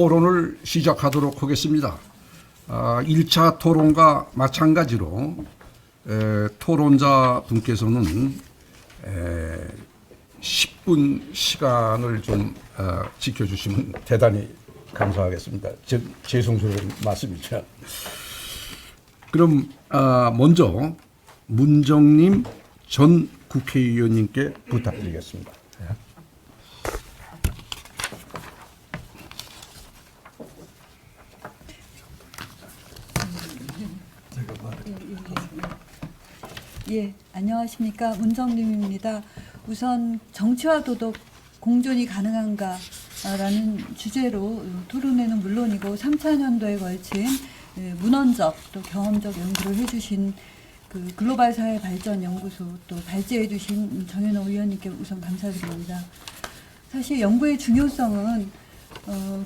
토론을 시작하도록 하겠습니다. 1차 토론과 마찬가지로 토론자 분께서는 10분 시간을 좀 지켜주시면 대단히 감사하겠습니다. 죄송스러운 말씀이죠. 그럼 먼저 문정님 전 국회의원님께 부탁드리겠습니다. 예, 안녕하십니까. 문정림입니다. 우선 정치와 도덕 공존이 가능한가라는 주제로 토론회는 물론이고 3차년도에 걸친 문헌적 또 경험적 연구를 해주신 그 글로벌 사회 발전 연구소 또 발제해주신 정현호 의원님께 우선 감사드립니다. 사실 연구의 중요성은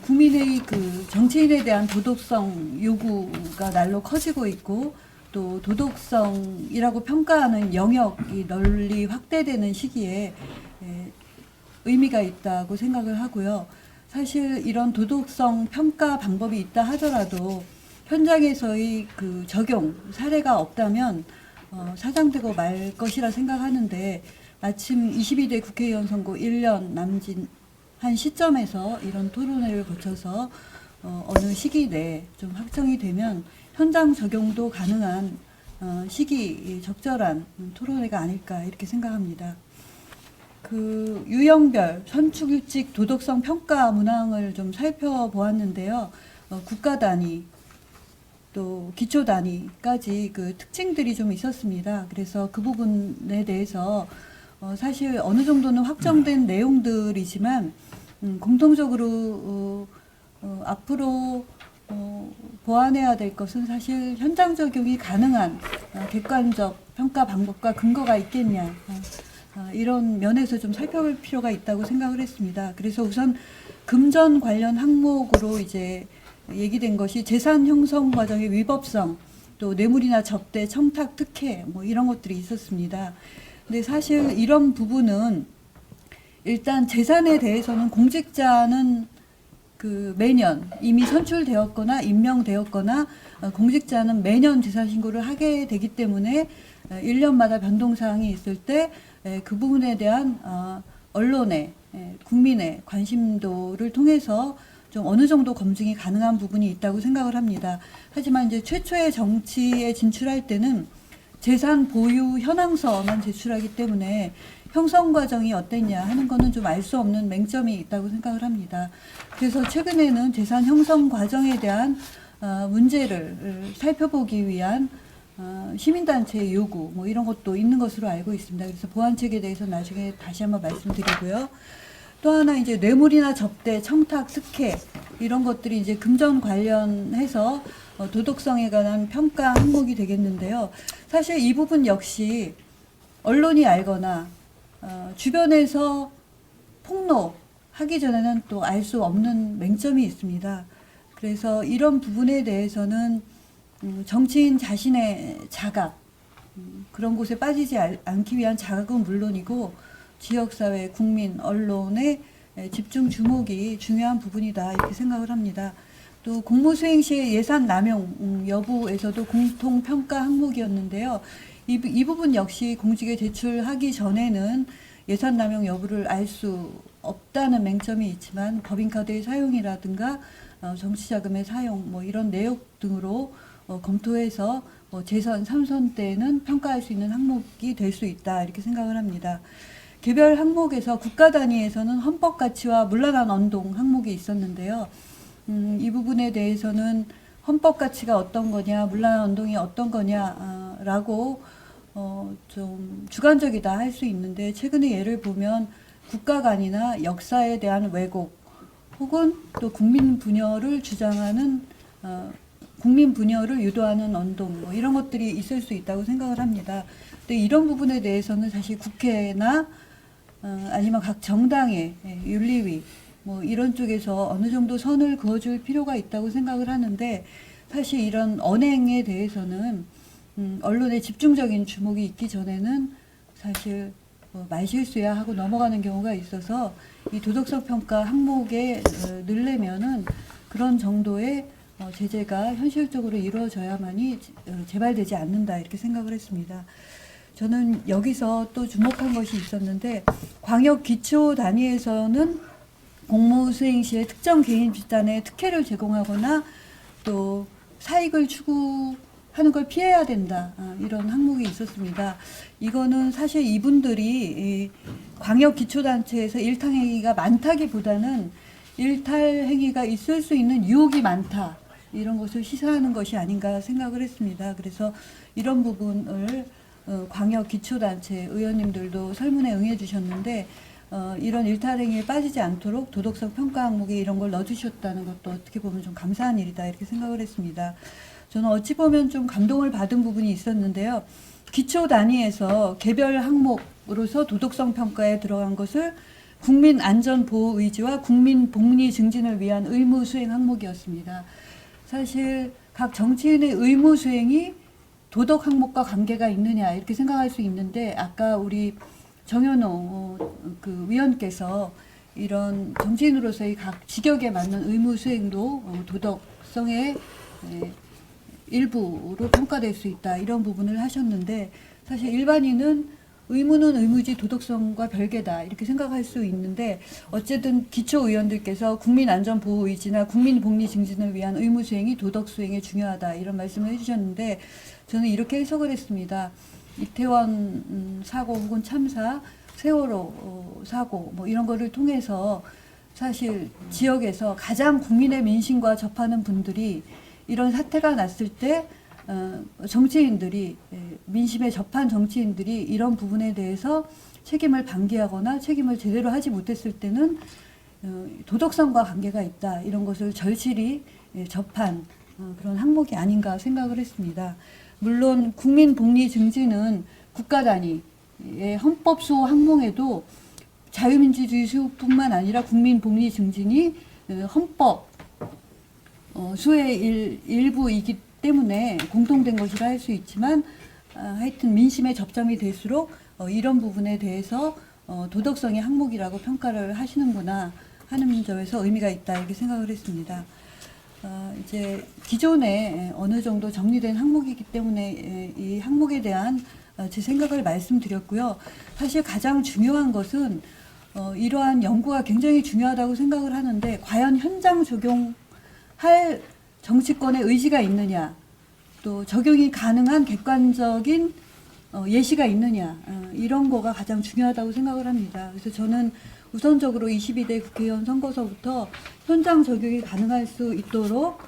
국민의 그 정치인에 대한 도덕성 요구가 날로 커지고 있고 또 도덕성이라고 평가하는 영역이 널리 확대되는 시기에 의미가 있다고 생각을 하고요. 사실 이런 도덕성 평가 방법이 있다 하더라도 현장에서의 그 적용 사례가 없다면 사장되고 말 것이라 생각하는데 마침 22대 국회의원 선거 1년 남짓한 시점에서 이런 토론회를 거쳐서 어느 시기 내에 좀 확정이 되면 현장 적용도 가능한 시기 적절한 토론회가 아닐까 이렇게 생각합니다. 그 유형별 선출직 도덕성 평가 문항을 좀 살펴보았는데요. 국가 단위 또 기초 단위까지 그 특징들이 좀 있었습니다. 그래서 그 부분에 대해서 사실 어느 정도는 확정된 내용들이지만 공통적으로 앞으로 보완해야 될 것은 사실 현장 적용이 가능한 객관적 평가 방법과 근거가 있겠냐 이런 면에서 좀 살펴볼 필요가 있다고 생각을 했습니다. 그래서 우선 금전 관련 항목으로 이제 얘기된 것이 재산 형성 과정의 위법성, 또 뇌물이나 접대, 청탁, 특혜 뭐 이런 것들이 있었습니다. 근데 사실 이런 부분은 일단 재산에 대해서는 공직자는 그 매년 이미 선출되었거나 임명되었거나 공직자는 매년 재산 신고를 하게 되기 때문에 1년마다 변동사항이 있을 때 그 부분에 대한 언론의 국민의 관심도를 통해서 좀 어느 정도 검증이 가능한 부분이 있다고 생각을 합니다. 하지만 이제 최초의 정치에 진출할 때는 재산 보유 현황서만 제출하기 때문에 형성 과정이 어땠냐 하는 거는 좀 알 수 없는 맹점이 있다고 생각을 합니다. 그래서 최근에는 재산 형성 과정에 대한 문제를 살펴보기 위한 시민단체의 요구 뭐 이런 것도 있는 것으로 알고 있습니다. 그래서 보완책에 대해서 나중에 다시 한번 말씀드리고요. 또 하나 이제 뇌물이나 접대, 청탁, 특혜 이런 것들이 이제 금전 관련해서 도덕성에 관한 평가 항목이 되겠는데요. 사실 이 부분 역시 언론이 알거나 주변에서 폭로하기 전에는 또 알 수 없는 맹점이 있습니다. 그래서 이런 부분에 대해서는 정치인 자신의 자각, 그런 곳에 빠지지 않기 위한 자각은 물론이고 지역사회, 국민, 언론의 집중 주목이 중요한 부분이다 이렇게 생각을 합니다. 또 공무 수행 시의 예산 남용 여부에서도 공통평가 항목이었는데요. 이 부분 역시 공직에 제출하기 전에는 예산 남용 여부를 알 수 없다는 맹점이 있지만 법인카드의 사용이라든가 정치자금의 사용 뭐 이런 내용 등으로 검토해서 재선 3선 때는 평가할 수 있는 항목이 될 수 있다 이렇게 생각을 합니다. 개별 항목에서 국가 단위에서는 헌법 가치와 문란한 언동 항목이 있었는데요. 이 부분에 대해서는 헌법 가치가 어떤 거냐, 문란한 언동이 어떤 거냐라고 좀 주관적이다 할 수 있는데 최근에 예를 보면 국가관이나 역사에 대한 왜곡 혹은 또 국민 분열을 주장하는 국민 분열을 유도하는 언동 뭐 이런 것들이 있을 수 있다고 생각을 합니다. 근데 이런 부분에 대해서는 사실 국회나 아니면 각 정당의 윤리위 뭐 이런 쪽에서 어느 정도 선을 그어줄 필요가 있다고 생각을 하는데 사실 이런 언행에 대해서는 언론의 집중적인 주목이 있기 전에는 사실 말실수야 하고 넘어가는 경우가 있어서 이 도덕성 평가 항목에 넣으려면은 그런 정도의 제재가 현실적으로 이루어져야만이 재발되지 않는다 이렇게 생각을 했습니다. 저는 여기서 또 주목한 것이 있었는데 광역 기초 단위에서는 공무 수행 시에 특정 개인 집단에 특혜를 제공하거나 또 사익을 추구하는 걸 피해야 된다. 이런 항목이 있었습니다. 이거는 사실 이분들이 광역 기초단체에서 일탈행위가 많다기보다는 일탈행위가 있을 수 있는 유혹이 많다. 이런 것을 시사하는 것이 아닌가 생각을 했습니다. 그래서 이런 부분을 광역 기초단체 의원님들도 설문에 응해 주셨는데 이런 일탈행위에 빠지지 않도록 도덕성 평가 항목에 이런 걸 넣어주셨다는 것도 어떻게 보면 좀 감사한 일이다 이렇게 생각을 했습니다. 저는 어찌 보면 좀 감동을 받은 부분이 있었는데요. 기초 단위에서 개별 항목으로서 도덕성 평가에 들어간 것을 국민 안전 보호 의지와 국민 복리 증진을 위한 의무 수행 항목이었습니다. 사실 각 정치인의 의무 수행이 도덕 항목과 관계가 있느냐 이렇게 생각할 수 있는데 아까 우리 정현호 그 위원께서 이런 정치인으로서의 각 직역에 맞는 의무 수행도 도덕성의 일부로 평가될 수 있다 이런 부분을 하셨는데 사실 일반인은 의무는 의무지 도덕성과 별개다 이렇게 생각할 수 있는데 어쨌든 기초의원들께서 국민안전보호의지나 국민복리 증진을 위한 의무 수행이 도덕 수행에 중요하다 이런 말씀을 해주셨는데 저는 이렇게 해석을 했습니다. 이태원 사고 혹은 참사, 세월호 사고 뭐 이런 거를 통해서 사실 지역에서 가장 국민의 민심과 접하는 분들이 이런 사태가 났을 때 정치인들이 민심에 접한 정치인들이 이런 부분에 대해서 책임을 방기하거나 책임을 제대로 하지 못했을 때는 도덕성과 관계가 있다 이런 것을 절실히 접한 그런 항목이 아닌가 생각을 했습니다. 물론 국민복리 증진은 국가 단위의 헌법 수호 항목에도 자유민주주의 수호뿐만 아니라 국민복리 증진이 헌법 수의 일부이기 때문에 공통된 것이라 할 수 있지만 하여튼 민심에 접점이 될수록 이런 부분에 대해서 도덕성의 항목이라고 평가를 하시는구나 하는 점에서 의미가 있다 이렇게 생각을 했습니다. 이제 기존에 어느 정도 정리된 항목이기 때문에 이 항목에 대한 제 생각을 말씀드렸고요. 사실 가장 중요한 것은 이러한 연구가 굉장히 중요하다고 생각을 하는데 과연 현장 적용할 정치권의 의지가 있느냐 또 적용이 가능한 객관적인 예시가 있느냐 이런 거가 가장 중요하다고 생각을 합니다. 그래서 저는 우선적으로 22대 국회의원 선거서부터 현장 적용이 가능할 수 있도록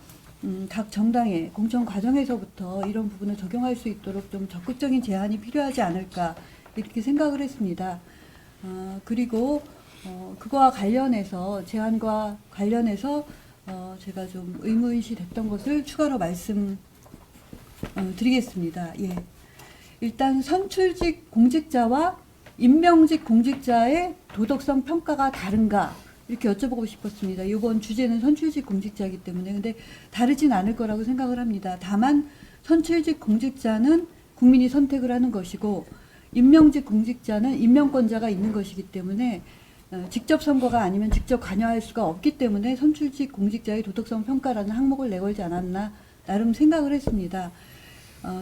각 정당의 공천 과정에서부터 이런 부분을 적용할 수 있도록 좀 적극적인 제한이 필요하지 않을까 이렇게 생각을 했습니다. 그리고 그거와 관련해서 제한과 관련해서 제가 좀 의문시 됐던 것을 추가로 말씀드리겠습니다. 예. 일단 선출직 공직자와 임명직 공직자의 도덕성 평가가 다른가 이렇게 여쭤보고 싶었습니다. 이번 주제는 선출직 공직자이기 때문에 근데 다르진 않을 거라고 생각을 합니다. 다만 선출직 공직자는 국민이 선택을 하는 것이고 임명직 공직자는 임명권자가 있는 것이기 때문에 직접 선거가 아니면 직접 관여할 수가 없기 때문에 선출직 공직자의 도덕성 평가라는 항목을 내걸지 않았나 나름 생각을 했습니다.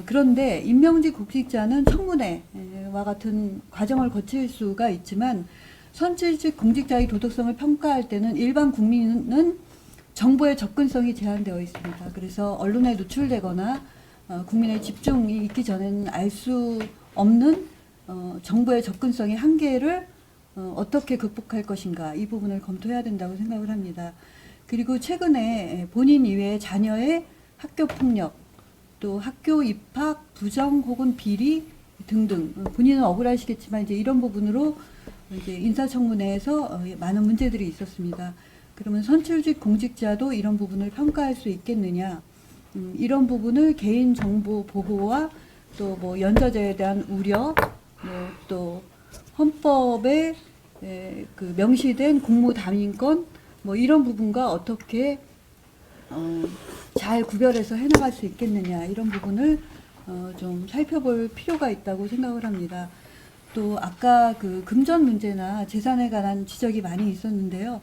그런데 임명직 공직자는 청문회와 같은 과정을 거칠 수가 있지만 선출직 공직자의 도덕성을 평가할 때는 일반 국민은 정보의 접근성이 제한되어 있습니다. 그래서 언론에 노출되거나 국민의 집중이 있기 전에는 알 수 없는 정보의 접근성의 한계를 어떻게 극복할 것인가 이 부분을 검토해야 된다고 생각을 합니다. 그리고 최근에 본인 이외의 자녀의 학교 폭력 또 학교 입학 부정 혹은 비리 등등 본인은 억울하시겠지만 이제 이런 부분으로 이제 인사청문회에서 많은 문제들이 있었습니다. 그러면 선출직 공직자도 이런 부분을 평가할 수 있겠느냐? 이런 부분을 개인 정보 보호와 또 뭐 연좌제에 대한 우려, 또 헌법에 그 명시된 공무담임권 뭐 이런 부분과 어떻게 잘 구별해서 해나갈 수 있겠느냐 이런 부분을 좀 살펴볼 필요가 있다고 생각을 합니다. 또 아까 그 금전 문제나 재산에 관한 지적이 많이 있었는데요.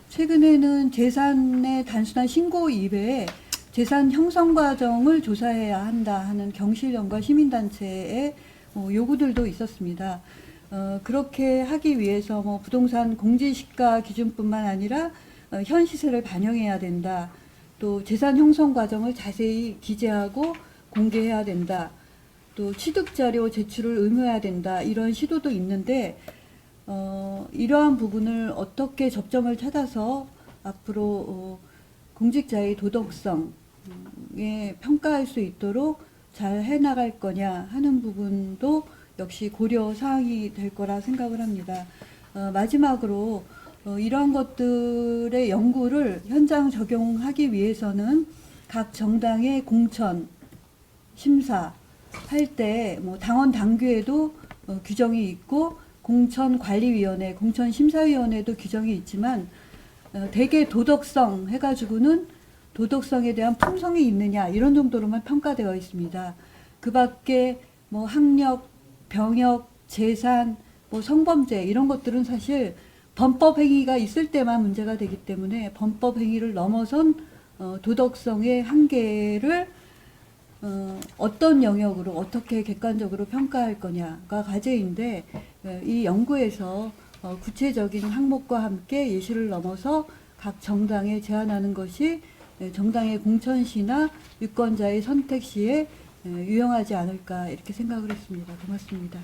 최근에는 재산의 단순한 신고 이외에 재산 형성 과정을 조사해야 한다 하는 경실련과 시민단체의 요구들도 있었습니다. 그렇게 하기 위해서 뭐 부동산 공시시가 기준뿐만 아니라 현 시세를 반영해야 된다. 또 재산 형성 과정을 자세히 기재하고 공개해야 된다. 또 취득자료 제출을 의무해야 된다. 이런 시도도 있는데 이러한 부분을 어떻게 접점을 찾아서 앞으로 공직자의 도덕성에 평가할 수 있도록 잘 해나갈 거냐 하는 부분도 역시 고려 사항이 될 거라 생각을 합니다. 마지막으로 이러한 것들의 연구를 현장 적용하기 위해서는 각 정당의 공천, 심사 할 때 뭐 당원 당규에도 규정이 있고 공천관리위원회, 공천심사위원회도 규정이 있지만 대개 도덕성 해가지고는 도덕성에 대한 품성이 있느냐 이런 정도로만 평가되어 있습니다. 그 밖에 뭐 학력, 병역, 재산, 뭐 성범죄 이런 것들은 사실 범법 행위가 있을 때만 문제가 되기 때문에 범법 행위를 넘어선 도덕성의 한계를 어떤 영역으로 어떻게 객관적으로 평가할 거냐가 과제인데 이 연구에서 구체적인 항목과 함께 예시를 넘어서 각 정당에 제안하는 것이 정당의 공천 시나 유권자의 선택 시에 유용하지 않을까 이렇게 생각을 했습니다. 고맙습니다.